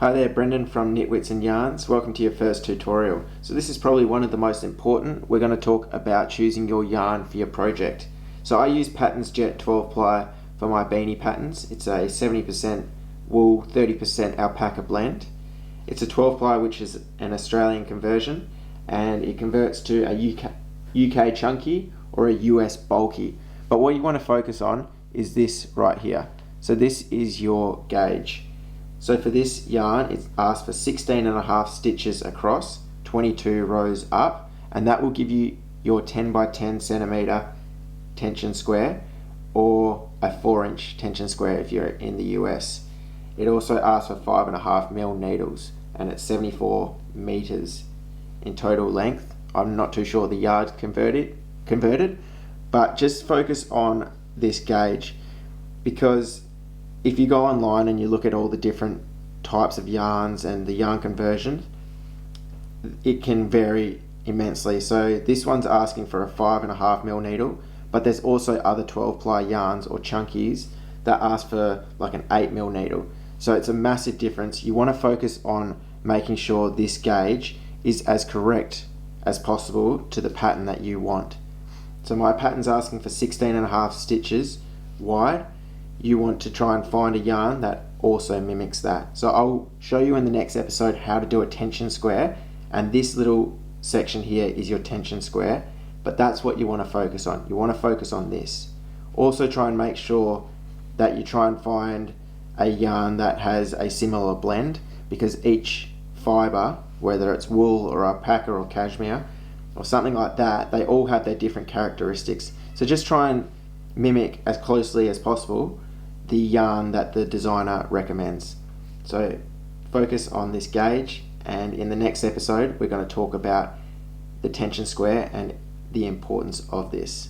Hi there, Brendan from Knitwits and Yarns. Welcome to your first tutorial. So this is probably one of the most important. We're going to talk about choosing your yarn for your project. So I use Patterns Jet 12 ply for my beanie patterns. It's a 70% wool, 30% alpaca blend. It's a 12 ply, which is an Australian conversion, and it converts to a UK chunky or a US bulky. But what you want to focus on is this right here. So this is your gauge. So for this yarn, it's asked for 16.5 stitches across, 22 rows up, and that will give you your 10 by 10 centimeter tension square or a 4-inch tension square if you're in the US. It also asks for 5.5mm needles, and it's 74 meters in total length. I'm not too sure the yard's converted, but just focus on this gauge, because if you go online and you look at all the different types of yarns and the yarn conversion, it can vary immensely. So this one's asking for a 5.5mm needle, but there's also other 12 ply yarns or chunkies that ask for like an 8mm needle. So it's a massive difference. You want to focus on making sure this gauge is as correct as possible to the pattern that you want. So my pattern's asking for 16.5 stitches wide. You want to try and find a yarn that also mimics that. So I'll show you in the next episode how to do a tension square, and this little section here is your tension square, but that's what you want to focus on. You want to focus on this. Also try and make sure that you try and find a yarn that has a similar blend, because each fibre, whether it's wool or alpaca or cashmere or something like that, they all have their different characteristics. So just try and mimic as closely as possible the yarn that the designer recommends. So focus on this gauge, and in the next episode we're going to talk about the tension square and the importance of this.